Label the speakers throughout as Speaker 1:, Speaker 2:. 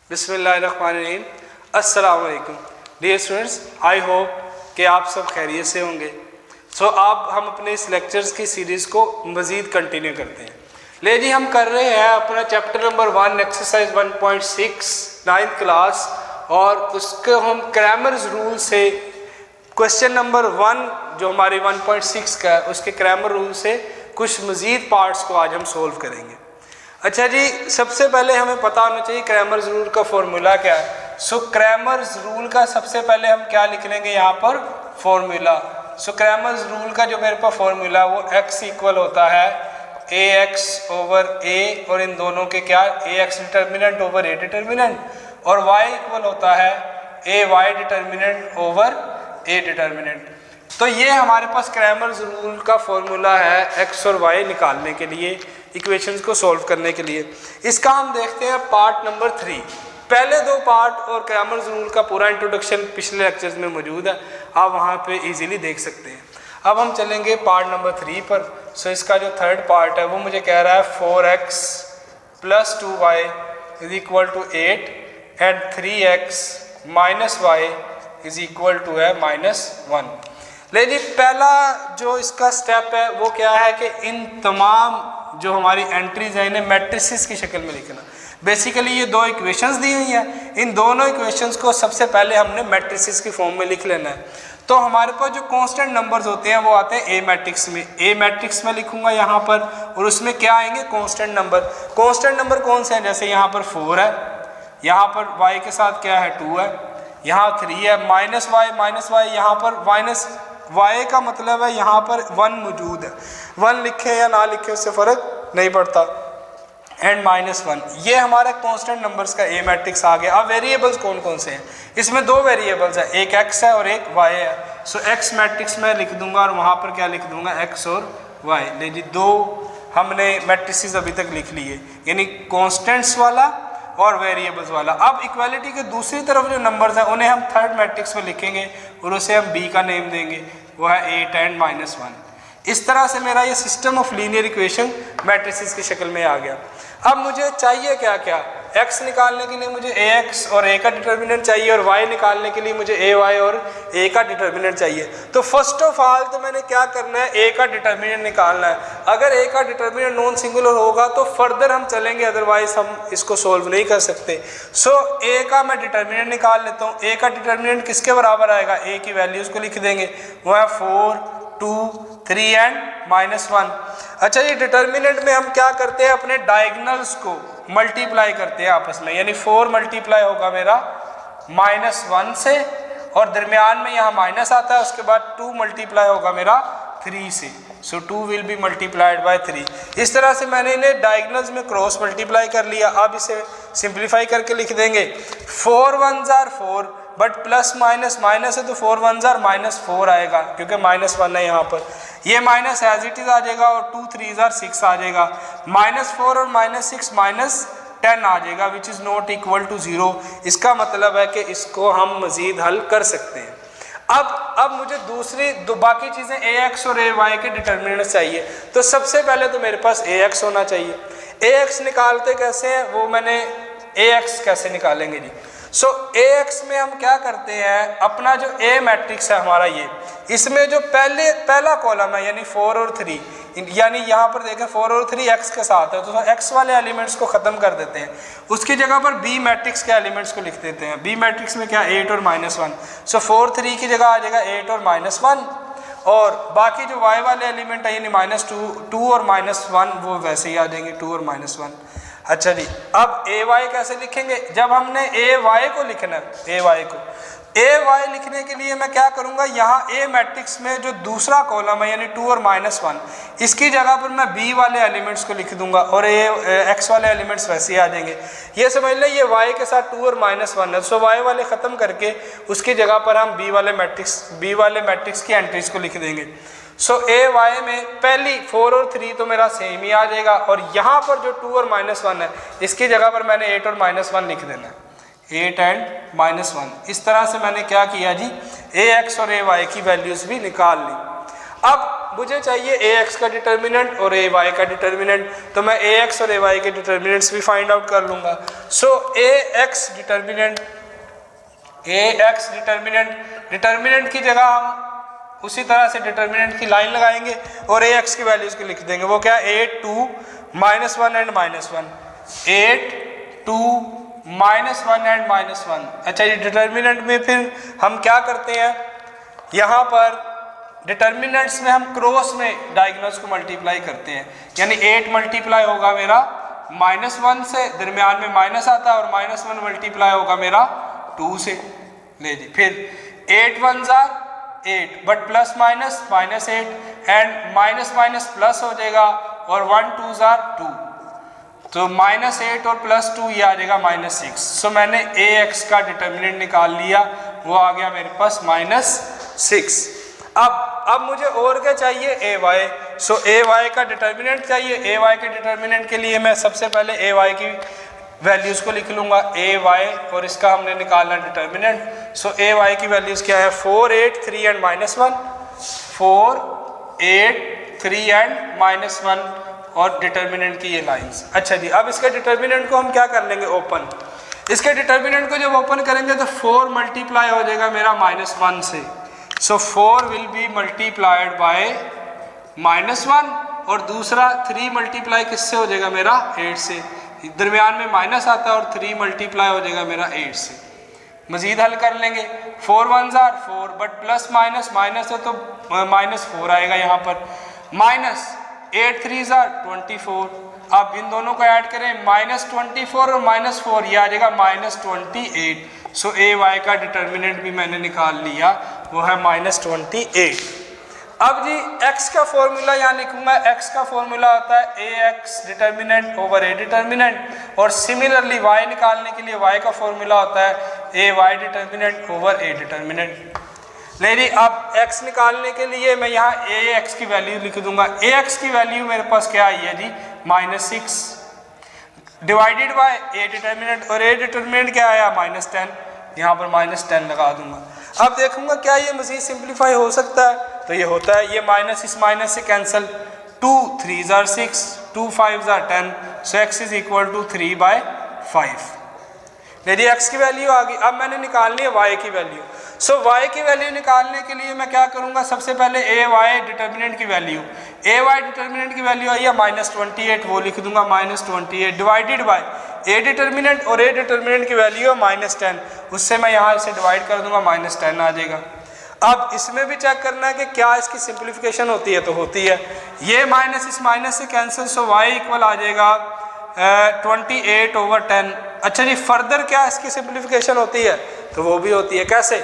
Speaker 1: बिस्मिल्लाहिर्रहमानिर्रहीम। अस्सलाम वालेकुम डियर स्टूडेंट्स, आई होप कि आप सब खैरियत से होंगे। अब हम अपने इस लेक्चर्स की सीरीज़ को मज़ीद कंटिन्यू करते हैं। ले जी, हम कर रहे हैं अपना chapter number 1 exercise 1.6 9th class, और उसको हम क्रैमर्स रूल से क्वेश्चन नंबर 1 जो हमारी 1.6 का है उसके क्रैमर रूल से कुछ मज़ीद पार्ट्स को आज हम सोल्व करेंगे। अच्छा जी, सबसे पहले हमें पता होना चाहिए क्रैमर्स रूल का फॉर्मूला क्या है। क्रैमर्स रूल का सबसे पहले हम क्या लिख लेंगे यहाँ पर फॉर्मूला। क्रैमर्स रूल का जो मेरे पास फॉर्मूला वो x इक्वल होता है ax ओवर a, और इन दोनों के क्या ax determinant over a determinant, और y इक्वल होता है ay determinant over a determinant. तो ये हमारे पास क्रैमर्स रूल का फॉर्मूला है x और y निकालने के लिए, इक्वेशंस को सॉल्व करने के लिए। इसका हम देखते हैं पार्ट नंबर 3। पहले दो पार्ट और क्रैमर्स रूल का पूरा इंट्रोडक्शन पिछले लेक्चर्स में मौजूद है, आप वहाँ पे इजीली देख सकते हैं। अब हम चलेंगे पार्ट नंबर 3 पर। इसका जो थर्ड पार्ट है वो मुझे कह रहा है 4x + 2y = 8 and 3x - y = -1। ले जी, पहला जो इसका स्टेप है वो क्या है कि इन तमाम जो हमारी एंट्रीज हैं इन्हें मैट्रिसेस की शक्ल में लिखना। बेसिकली ये दो इक्वेशंस दी हुई हैं, इन दोनों इक्वेशंस को सबसे पहले हमने मैट्रिसेस की फॉर्म में लिख लेना है। तो हमारे पास जो कांस्टेंट नंबर्स होते हैं वो आते हैं ए मैट्रिक्स में। ए मैट्रिक्स में लिखूंगा यहाँ पर, और उसमें क्या आएंगे कांस्टेंट नंबर। कांस्टेंट नंबर कौन से हैं? जैसे यहाँ पर 4 है, यहाँ पर y के साथ क्या है 2 है, यहाँ 3 है, -y यहाँ पर y का मतलब है यहाँ पर 1 मौजूद है। 1 लिखे या ना लिखे उससे फ़र्क नहीं पड़ता, एंड -1। ये हमारे कांस्टेंट नंबर्स का ए मैट्रिक्स आ गया। अब वेरिएबल्स कौन कौन से हैं? इसमें दो वेरिएबल्स हैं, एक x है और एक y है। x मैट्रिक्स में लिख दूंगा और वहाँ पर क्या लिख दूंगा x और y। ले जी, दो हमने मैट्रिसेस अभी तक लिख लिए, यानी कॉन्स्टेंट्स वाला और वेरिएबल्स वाला। अब इक्वालिटी के दूसरी तरफ जो नंबर्स हैं उन्हें हम थर्ड मैट्रिक्स में लिखेंगे और उसे हम b का नेम देंगे, वो है 8 एंड -1। इस तरह से मेरा ये system of linear equation matrices की शक्ल में आ गया। अब मुझे चाहिए क्या क्या? x निकालने के लिए मुझे ax और a का डिटर्मिनेंट चाहिए, और y निकालने के लिए मुझे ay और a का डिटर्मिनेंट चाहिए। तो फर्स्ट ऑफ ऑल तो मैंने क्या करना है, a का डिटर्मिनेंट निकालना है। अगर a का डिटर्मिनेंट नॉन सिंगुलर होगा तो फर्दर हम चलेंगे, अदरवाइज हम इसको सोल्व नहीं कर सकते। a का मैं डिटर्मिनेंट निकाल लेता हूँ। a का डिटर्मिनेंट किसके बराबर आएगा? a की वैल्यूज़ को लिख देंगे, वो है 4, 2, 3 एंड -1। अच्छा, ये डिटर्मिनेंट में हम क्या करते हैं, अपने डायगोनल्स को मल्टीप्लाई करते हैं आपस में, यानी 4 मल्टीप्लाई होगा मेरा -1 से, और दरमियान में यहाँ माइनस आता है, उसके बाद 2 मल्टीप्लाई होगा मेरा 3 से। 2 विल बी मल्टीप्लाइड बाय 3। इस तरह से मैंने इन्हें डायगोनल्स में क्रॉस मल्टीप्लाई कर लिया। अब इसे सिंप्लीफाई करके लिख देंगे, 4 1s are 4, but plus minus minus है तो 4 1s are -4 आएगा, क्योंकि -1 है यहाँ पर। ये माइनस एज इट इज आ जाएगा, और 2 3s are 6 आ जाएगा। -4 और -6 -10 आ जाएगा, which is not equal to 0। इसका मतलब है कि इसको हम मज़ीद हल कर सकते हैं। अब मुझे बाकी चीज़ें ax और ay के डिटर्मिनेंट चाहिए। तो सबसे पहले तो मेरे पास ax होना चाहिए। ax निकालते कैसे हैं, वो मैंने ax कैसे निकालेंगे जी। ax में हम क्या करते हैं, अपना जो a मैट्रिक्स है हमारा, ये इसमें जो पहला कॉलम है यानी 4 और 3, यानी यहाँ पर देखें 4 और 3 x के साथ है, तो x वाले एलिमेंट्स को ख़त्म कर देते हैं, उसकी जगह पर b मैट्रिक्स के एलिमेंट्स को लिख देते हैं। b मैट्रिक्स में क्या 8 और -1, 4 3 की जगह आ जाएगा 8 और -1, और बाकी जो y वाले एलिमेंट है यानी -2 और -1 वो वैसे ही आ जाएंगे, 2 और -1। अच्छा जी, अब ay कैसे लिखेंगे? जब हमने ay को लिखना है, ay लिखने के लिए मैं क्या करूंगा, यहाँ a मैट्रिक्स में जो दूसरा कॉलम है यानी 2 और -1, इसकी जगह पर मैं b वाले एलिमेंट्स को लिख दूंगा, और x वाले एलिमेंट्स वैसे ही आ जाएंगे। ये समझ लें, ये y के साथ 2 और -1 है, y वाले ख़त्म करके उसकी जगह पर हम b वाले मैट्रिक्स की एंट्रीज को लिख देंगे। ay में पहली 4 और 3 तो मेरा सेम ही आ जाएगा, और यहाँ पर जो 2 और -1 है इसकी जगह पर मैंने 8 और -1 लिख देना है, 8 एंड -1। इस तरह से मैंने क्या किया जी, ax और ay की वैल्यूज़ भी निकाल ली। अब मुझे चाहिए ए एक्स का डिटर्मिनेंट और ए वाई का डिटर्मिनेंट, तो मैं ए एक्स और ए वाई के डिटर्मिनेंट्स भी फाइंड आउट कर लूँगा। सो ए एक्स डिटर्मिनेंट की जगह हम उसी तरह से डिटर्मिनेंट की लाइन लगाएंगे और ए एक्स की वैल्यूज़ को लिख देंगे। वो क्या, 8 2 -1 एंड -1, 8 2 -1 एंड -1। अच्छा, ये डिटर्मिनेंट में फिर हम क्या करते हैं, यहाँ पर डिटर्मिनेंट्स में हम क्रॉस में डायगोनल्स को मल्टीप्लाई करते हैं, यानी 8 मल्टीप्लाई होगा मेरा -1 से, दरमियान में माइनस आता है, और -1 मल्टीप्लाई होगा मेरा 2 से। ले जी, फिर 8 1 8 but plus minus -8 and minus minus plus हो जाएगा, और 1 2 2, तो -8 और +2 ये आ जाएगा -6। सो मैंने ए एक्स का डिटर्मिनेंट निकाल लिया, वो आ गया मेरे पास -6। अब मुझे और क्या चाहिए, ए वाई। सो ए वाई का डिटर्मिनेंट चाहिए। ए वाई के डिटर्मिनेंट के लिए मैं सबसे पहले ए वाई की वैल्यूज़ को लिख लूँगा, ए वाई, और इसका हमने निकालना डिटर्मिनेंट। सो ए वाई की वैल्यूज़ क्या है, 4 8 3 एंड -1, 4 8 3 एंड -1, और डिटर्मिनेंट की ये लाइंस। अच्छा जी, अब इसके डिटर्मिनेंट को हम क्या कर लेंगे, ओपन। इसके डिटर्मिनेंट को जब ओपन करेंगे तो 4 मल्टीप्लाई हो जाएगा मेरा -1 से। सो 4 विल बी मल्टीप्लाइड बाय -1, और दूसरा 3 मल्टीप्लाई किससे हो जाएगा मेरा, 8 से। दरमियान में माइनस आता है और 3 मल्टीप्लाई हो जाएगा मेरा 8 से। मजीद हल कर लेंगे, 4 1 4, बट प्लस माइनस माइनस है तो -4 आएगा यहाँ पर, -8 3 24। अब इन दोनों को ऐड करें, -24 और -4, ये आ जाएगा -28। सो ए वाई का डिटर्मिनेंट भी मैंने निकाल लिया, वो है -28। अब जी x का फॉर्मूला यहाँ लिखूंगा। x का फॉर्मूला होता है A X determinant over A determinant, और सिमिलरली y निकालने के लिए y का फॉर्मूला होता है A Y determinant over A determinant. नहीं, अब x निकालने के लिए मैं यहाँ ए एक्स की वैल्यू लिख दूंगा। ए एक्स की वैल्यू मेरे पास क्या आई है जी, -6 डिवाइडेड बाय ए डिटर्मिनेंट, और ए डिटर्मिनेंट क्या आया, -10, यहाँ पर -10 लगा दूंगा। अब देखूंगा क्या ये मज़ीद सिंप्लीफाई हो सकता है, तो ये होता है, ये माइनस इस माइनस से cancel, 2 3 6, 2 5 10, so x is equal to 3/5। मेरी x की वैल्यू आ गई। अब मैंने निकालनी है y की वैल्यू। सो y की वैल्यू निकालने के लिए मैं क्या करूंगा, सबसे पहले ए वाई डिटर्मिनेंट की वैल्यू, ए वाई डिटर्मिनेंट की वैल्यू आई है -28, वो लिख दूंगा -28 डिवाइडेड बाय ए डिटर्मिनेंट, और ए डिटर्मिनेंट की वैल्यू है -10, उससे मैं यहाँ से डिवाइड कर दूंगा, -10 आ जाएगा। अब इसमें भी चेक करना है कि क्या इसकी सिंप्लीफिकेशन होती है, तो होती है। ये माइनस इस माइनस से कैंसिल, सो y इक्वल आ जाएगा 28/10। अच्छा जी, फर्दर क्या इसकी सिंप्लीफिकेशन होती है, तो वो भी होती है। कैसे,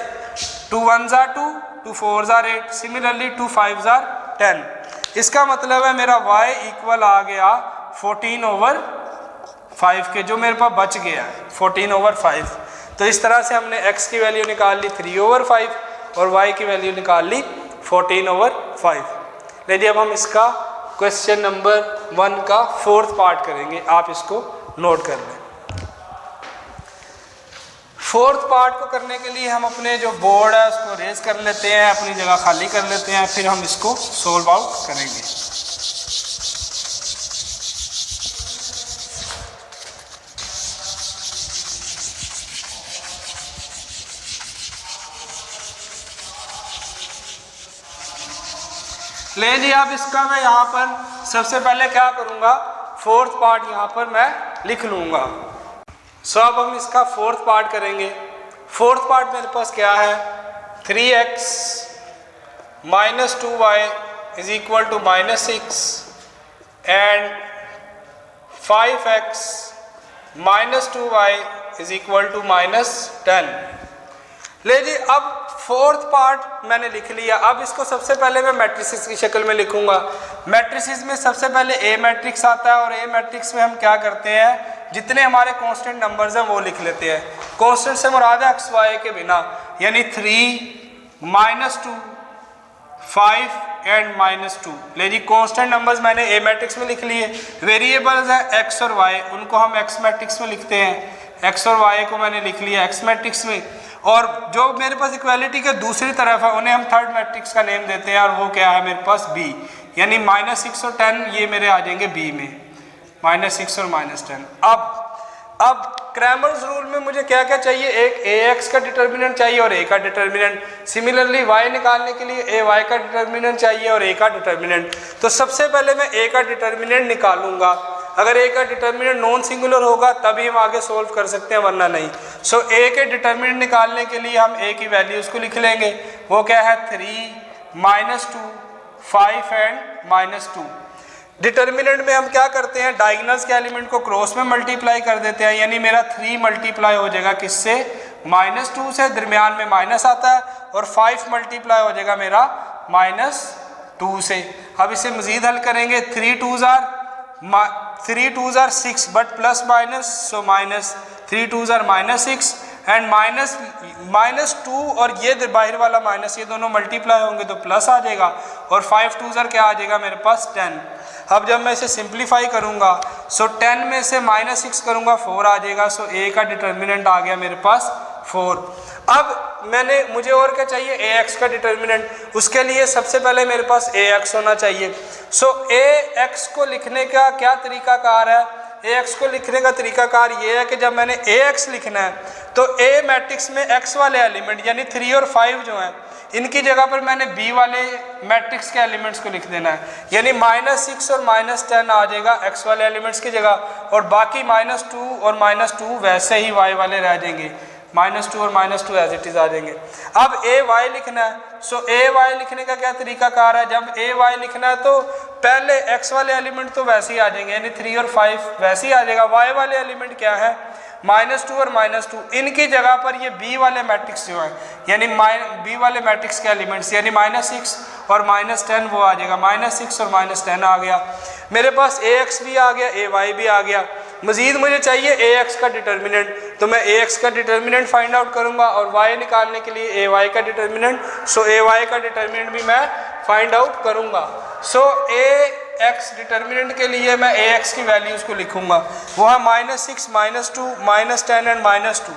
Speaker 1: 2 1 2, 2 4 8, सिमिलरली 2 5 10। इसका मतलब है मेरा y इक्वल आ गया 14/5 के, जो मेरे पास बच गया 14/5। तो इस तरह से हमने x की वैल्यू निकाल ली 3/5 और y की वैल्यू निकाल ली 14/5। लेकिन अब हम इसका क्वेश्चन नंबर 1 का 4th पार्ट करेंगे, आप इसको नोट कर लें। 4th पार्ट को करने के लिए हम अपने जो बोर्ड है उसको रेज कर लेते हैं, अपनी जगह खाली कर लेते हैं, फिर हम इसको सोल्व आउट करेंगे। ले जी, अब इसका मैं यहाँ पर सबसे पहले क्या करूँगा, 4th पार्ट यहाँ पर मैं लिख लूँगा। सो अब हम इसका 4th पार्ट करेंगे। 4th पार्ट मेरे पास क्या है, 3x - 2y is equal to -6 and 5x - 2y is equal to -10। ले जी, अब 4th पार्ट मैंने लिख लिया। अब इसको सबसे पहले मैं मैट्रिसेस की शक्ल में लिखूंगा। मैट्रिसेस में सबसे पहले ए मैट्रिक्स आता है, और ए मैट्रिक्स में हम क्या करते हैं, जितने हमारे कांस्टेंट नंबर्स हैं वो लिख लेते हैं। कांस्टेंट से मुराद है x y के बिना, यानी 3 -2 5 एंड -2। ले जी, कांस्टेंट नंबर्स मैंने ए मैट्रिक्स में लिख लिए। वेरिएबल्स हैं x और y, उनको हम x मैट्रिक्स में लिखते हैं। x और y को मैंने लिख लिया x मैट्रिक्स में, और जो मेरे पास इक्वालिटी के दूसरी तरफ है उन्हें हम थर्ड मैट्रिक्स का नेम देते हैं, और वो क्या है मेरे पास बी, यानी -6 और 10 ये मेरे आ जाएंगे बी में, -6 और -10। अब क्रैमर्स रूल में मुझे क्या क्या चाहिए, एक ax का डिटर्मिनेंट चाहिए और a का डिटर्मिनेंट। सिमिलरली y निकालने के लिए ay का डिटर्मिनेंट चाहिए और a का डिटर्मिनेंट। तो सबसे पहले मैं a का डिटर्मिनेंट निकालूंगा, अगर a का डिटर्मिनेंट नॉन सिंगुलर होगा तभी हम आगे सोल्व कर सकते हैं, वरना नहीं। सो a के डिटर्मिनेंट निकालने के लिए हम a की वैल्यूज को लिख लेंगे, वो क्या है 3, -2, 5 एंड -2। डिटर्मिनेंट में हम क्या करते हैं, डायगोनल्स के एलिमेंट को क्रॉस में मल्टीप्लाई कर देते हैं, यानी मेरा 3 मल्टीप्लाई हो जाएगा किससे, -2 से, दरमियान में माइनस आता है, और 5 मल्टीप्लाई हो जाएगा मेरा -2 से। अब इसे मजीद हल करेंगे, 3 2s are 6 but plus minus, so -3 2s are -6 and -2 और ये बाहर वाला माइनस, ये दोनों मल्टीप्लाई होंगे तो प्लस आ जाएगा, और 5 2s are क्या आ जाएगा मेरे पास 10। अब जब मैं इसे सिंप्लीफाई करूंगा, सो 10 में से -6 करूंगा 4 आ जाएगा, सो a का डिटर्मिनेंट आ गया मेरे पास 4। अब मुझे और क्या चाहिए, ax का डिटर्मिनेंट। उसके लिए सबसे पहले मेरे पास ax होना चाहिए। सो ax को लिखने का क्या तरीकाकार है, ax को लिखने का तरीकाकार ये है कि जब मैंने ax लिखना है तो a मैट्रिक्स में x वाले एलिमेंट यानी 3 और 5 जो हैं इनकी जगह पर मैंने b वाले मैट्रिक्स के एलिमेंट्स को लिख देना है, यानी -6 और -10 आ जाएगा x वाले एलिमेंट्स की जगह, और बाकी -2 और -2 वैसे ही y वाले रह जाएंगे, -2 और -2 एज इट इज आ जाएंगे। अब ay लिखना है, सो ay लिखने का क्या तरीकाकार है, जब ay लिखना है तो पहले x वाले एलिमेंट तो वैसे ही आ जाएंगे, यानी 3 और 5 वैसे ही आ जाएगा, y वाले एलिमेंट क्या है -2 और -2, इनकी जगह पर ये b वाले मैट्रिक्स जो है, यानी b वाले मैट्रिक्स के एलिमेंट्स यानी -6 और -10 वो आ जाएगा, -6 और -10 आ गया मेरे पास, ax भी आ गया, ay भी आ गया। मजीद मुझे चाहिए ax का डिटर्मिनेंट, तो मैं ax का डिटर्मिनेंट फाइंड आउट करूंगा, और y निकालने के लिए ay का डिटर्मिनेंट, सो ay का डिटर्मिनेंट भी मैं फाइंड आउट करूंगा। सो ax डिटर्मिनेंट के लिए मैं ax की वैल्यूज को लिखूंगा, वो है -6, -2, -10 एंड -2,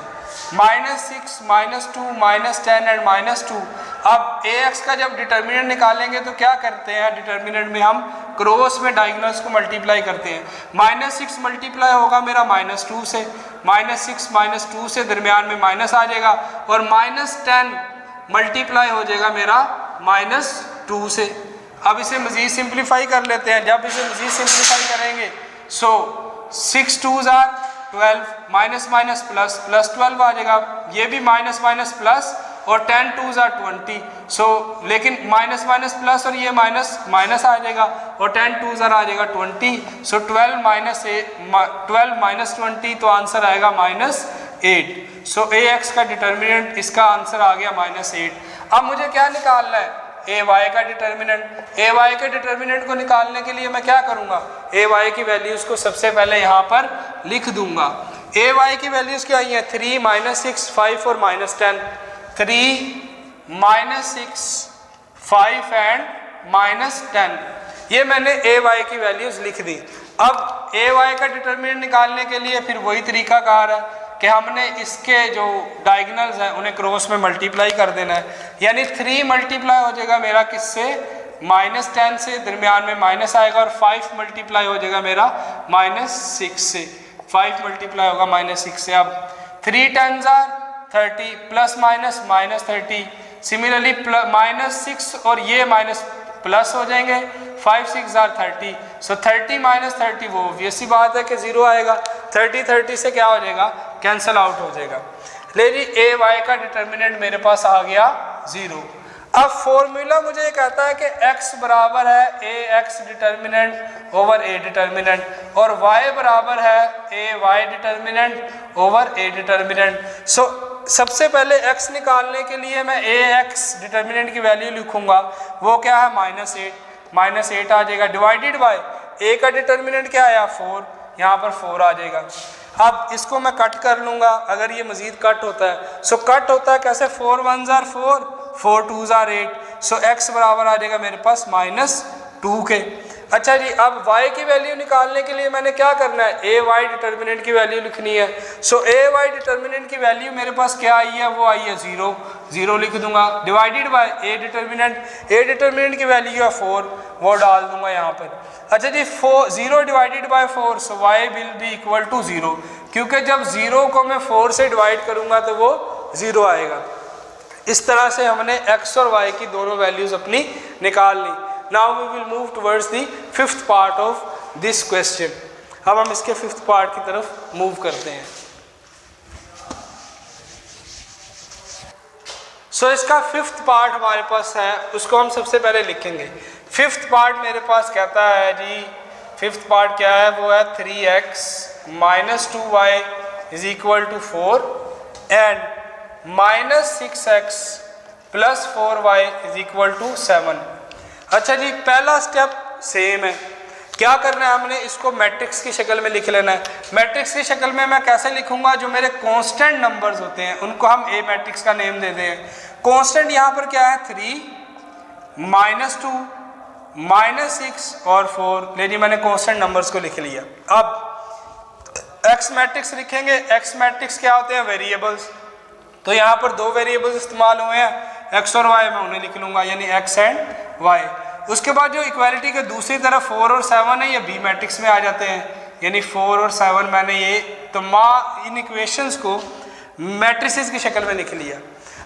Speaker 1: -6, -2, -10 एंड -2। अब ax का जब डिटर्मिनेंट निकालेंगे तो क्या करते हैं, डिटर्मिनेंट में हम क्रॉस में डायगोनल्स को मल्टीप्लाई करते हैं, -6 मल्टीप्लाई होगा मेरा -2 से, -6 -2 से दरमियान में माइनस आ जाएगा, और -10 मल्टीप्लाई हो जाएगा मेरा -2 से। अब इसे मजीद सिंप्लीफाई कर लेते हैं, जब इसे मजीद सिंप्लीफाई करेंगे सो 6 2s are 12, minus minus plus, plus 12 आ जाएगा, ये भी माइनस माइनस प्लस, और 10 2s are 20, सो लेकिन माइनस माइनस प्लस और ये माइनस माइनस आ जाएगा, और 10 2s are आ जाएगा 20, सो 12 माइनस 20, तो आंसर आएगा -8। सो ax का डिटर्मिनेंट इसका आंसर आ गया -8। अब मुझे क्या निकालना है, ay का डिटर्मिनेंट। ay के डिटर्मिनेंट को निकालने के लिए मैं क्या करूंगा, ay की वैल्यूज को सबसे पहले यहाँ पर लिख दूंगा। ay की वैल्यूज क्या आई है, 3 -6 5 और -10, 3 -6 5 एंड -10, ये मैंने ay की वैल्यूज लिख दी। अब ay का डिटर्मिनेंट निकालने के लिए फिर वही तरीकाकार है कि हमने इसके जो डायगोनल्स हैं उन्हें क्रॉस में मल्टीप्लाई कर देना है, यानी 3 मल्टीप्लाई हो जाएगा मेरा किससे, -10 से, दरमियान में माइनस आएगा, और 5 मल्टीप्लाई हो जाएगा मेरा -6 से, 5 मल्टीप्लाई होगा -6 से। अब 3 10s are 30 plus minus -30, similarly -6 और ये माइनस प्लस हो जाएंगे, 5 6 are 30, सो 30 -30 वो ऑब्वियस सी बात है कि 0 आएगा, 30 से क्या हो जाएगा, कैंसल आउट हो जाएगा। ले जी ay का डिटर्मिनेंट मेरे पास आ गया 0। अब फॉर्मूला मुझे ये कहता है कि x बराबर है ax determinant over a determinant, और y बराबर है ay determinant over a determinant. So सबसे पहले x निकालने के लिए मैं ax डिटर्मिनेंट की वैल्यू लिखूंगा, वो क्या है -8 आ जाएगा, डिवाइडेड बाय a का डिटर्मिनेंट क्या आया 4, यहाँ पर 4 आ जाएगा। अब इसको मैं कट कर लूँगा, अगर ये मज़ीद कट होता है, सो कट होता है कैसे, 4 1s are 4, 4 2s are 8, so x बराबर आ जाएगा मेरे पास -2 के। अच्छा जी, अब y की वैल्यू निकालने के लिए मैंने क्या करना है, ए वाई डिटर्मिनेंट की वैल्यू लिखनी है। सो ए वाई डिटर्मिनेंट की वैल्यू मेरे पास क्या आई है, वो आई है 0, 0 लिख दूंगा, डिवाइडेड बाय ए डिटर्मिनेंट की वैल्यू है 4, वो डाल दूंगा यहाँ पर। अच्छा जी, 0 divided by 4, so y will be equal to 0, क्योंकि जब 0 को मैं 4 से डिवाइड करूँगा तो वो 0 आएगा। इस तरह से हमने x और y की दोनों वैल्यूज अपनी निकाल ली। Now we will move towards the 5th part of this question. अब हम इसके 5th पार्ट की तरफ मूव करते हैं। सो इसका 5th पार्ट हमारे पास है, उसको हम सबसे पहले लिखेंगे। 5th पार्ट मेरे पास कहता है जी, 5th पार्ट क्या है, वो है 3x minus 2y is equal to 4 and minus 6x plus 4y is equal to 7। अच्छा जी, पहला स्टेप सेम है, क्या करना है, हमने इसको मैट्रिक्स की शक्ल में लिख लेना है। मैट्रिक्स की शक्ल में मैं कैसे लिखूंगा, जो मेरे कांस्टेंट नंबर्स होते हैं उनको हम ए मैट्रिक्स का नेम देते हैं। कांस्टेंट यहाँ पर क्या है, 3 माइनस 2 माइनस 6 और 4। ले जी, मैंने कांस्टेंट नंबर्स को लिख लिया। अब एक्स मैट्रिक्स लिखेंगे। एक्स मैट्रिक्स क्या होते हैं, वेरिएबल्स। तो यहाँ पर 2 वेरिएबल्स इस्तेमाल हुए हैं, एक्स और वाई, मैं उन्हें लिख लूँगा, यानी एक्स एंड वाई। उसके बाद जो इक्वालिटी के दूसरी तरफ 4 और 7 है, ये बी मैट्रिक्स में आ जाते हैं, यानी 4 और 7 मैंने ये तमाम इन इक्वेशंस को मैट्रिसेस की शक्ल में लिख लिया।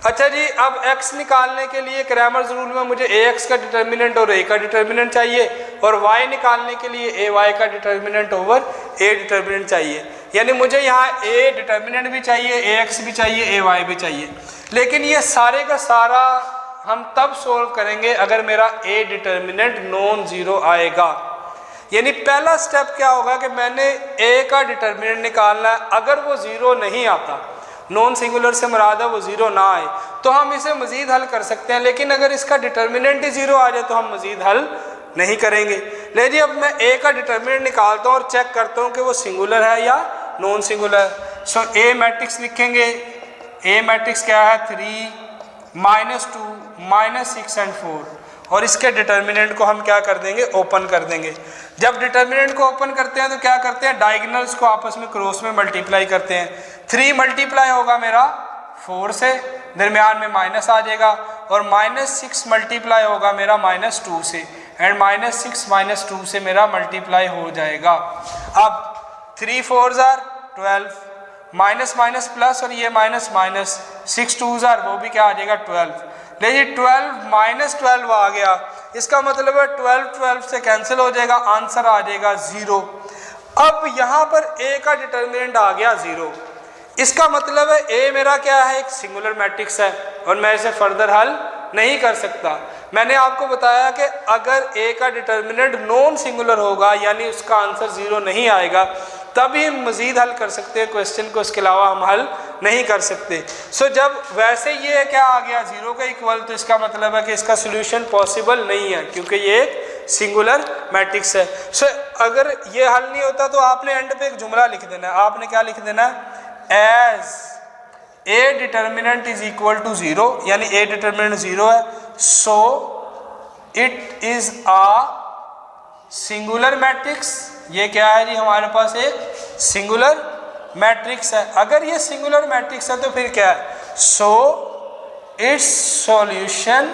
Speaker 1: अच्छा जी, अब x निकालने के लिए क्रैमर्स रूल में मुझे ax का डिटर्मिनेंट और a का डिटर्मिनेंट चाहिए, और y निकालने के लिए ay का डिटर्मिनेंट ओवर a डिटर्मिनेंट चाहिए। यानी मुझे यहाँ a डिटर्मिनेंट भी चाहिए, ax भी चाहिए, ay भी चाहिए। लेकिन ये सारे का सारा हम तब सोल्व करेंगे अगर मेरा a डिटर्मिनेंट नॉन जीरो आएगा। यानी पहला स्टेप क्या होगा कि मैंने a का डिटर्मिनेंट निकालना है। अगर वो ज़ीरो नहीं आता, नॉन सिंगुलर से मुराद है वो ज़ीरो ना आए, तो हम इसे मज़ीद हल कर सकते हैं। लेकिन अगर इसका डिटर्मिनेंट ही ज़ीरो आ जाए तो हम मज़ीद हल नहीं करेंगे। ले जी, अब मैं a का डिटर्मिनेंट निकालता हूँ और चेक करता हूँ कि वो सिंगुलर है या non singular. So a matrix लिखेंगे। a मैट्रिक्स क्या है, 3 माइनस 2 माइनस 6 एंड 4, और इसके डिटर्मिनेंट को हम क्या कर देंगे, ओपन कर देंगे। जब डिटर्मिनेंट को ओपन करते हैं तो क्या करते हैं, डायगोनल्स को आपस में क्रॉस में मल्टीप्लाई करते हैं। 3 मल्टीप्लाई होगा मेरा 4 से, दरमियान में माइनस आ जाएगा, और माइनस 6 मल्टीप्लाई होगा मेरा माइनस 2 से, एंड माइनस 6 माइनस 2 से मेरा मल्टीप्लाई हो जाएगा। अब 3 4 आर 12, माइनस माइनस प्लस, और ये माइनस माइनस, 6 2 आर, वो भी क्या आ जाएगा 12। देखिए 12 माइनस 12 आ गया, इसका मतलब है 12 12 से कैंसिल हो जाएगा, आंसर आ जाएगा 0। अब यहाँ पर a का डिटर्मिनेंट आ गया 0, इसका मतलब है a मेरा क्या है, एक सिंगुलर मैट्रिक्स है, और मैं इसे फर्दर हल नहीं कर सकता। मैंने आपको बताया कि अगर a का डिटर्मिनेंट नॉन सिंगुलर होगा, यानी उसका आंसर 0 नहीं आएगा, तभी हम मज़ीद हल कर सकते हैं क्वेश्चन को, इसके अलावा हम हल नहीं कर सकते। सो जब वैसे ये क्या आ गया 0 के इक्वल, तो इसका मतलब है कि इसका सोल्यूशन पॉसिबल नहीं है, क्योंकि ये एक सिंगुलर मैट्रिक्स है। सो अगर ये हल नहीं होता तो आपने एंड पे एक जुमला लिख देना है। आपने क्या लिख देना है, as a determinant is equal to 0, यानी a डिटर्मिनेंट 0 है, so it is a singular matrix. ये क्या है जी, हमारे पास एक सिंगुलर मैट्रिक्स है। अगर ये सिंगुलर मैट्रिक्स है तो फिर क्या है, so it's solution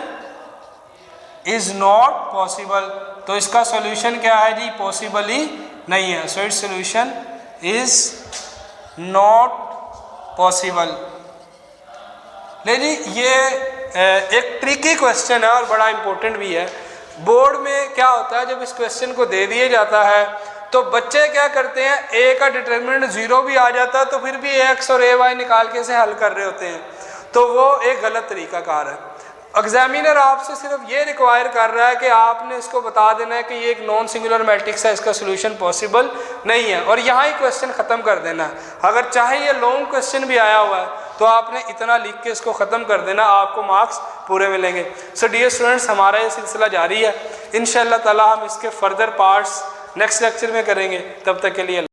Speaker 1: is not possible. तो इसका सॉल्यूशन क्या है जी, पॉसिबल ही नहीं है। So it's solution is not possible. ले जी, ये एक ट्रिकी क्वेश्चन है और बड़ा इंपॉर्टेंट भी है। बोर्ड में क्या होता है, जब इस क्वेश्चन को दे दिया जाता है तो बच्चे क्या करते हैं, a का डिटर्मिनेंट 0 भी आ जाता है तो फिर भी x और ay निकाल के इसे हल कर रहे होते हैं, तो वो एक गलत तरीकाकार है। एग्जामिनर आपसे सिर्फ ये रिक्वायर कर रहा है कि आपने इसको बता देना है कि ये एक नॉन सिंगुलर मैट्रिक्स है, इसका सोल्यूशन पॉसिबल नहीं है, और यहाँ ही क्वेश्चन ख़त्म कर देना है। अगर चाहे ये लॉन्ग क्वेश्चन भी आया हुआ है तो आपने इतना लिख के इसको ख़त्म कर देना, आपको मार्क्स पूरे मिलेंगे। सो डियर स्टूडेंट्स, हमारा ये सिलसिला जारी है। इंशाअल्लाह ताला हम इसके फर्दर पार्ट्स नेक्स्ट लेक्चर में करेंगे। तब तक के लिए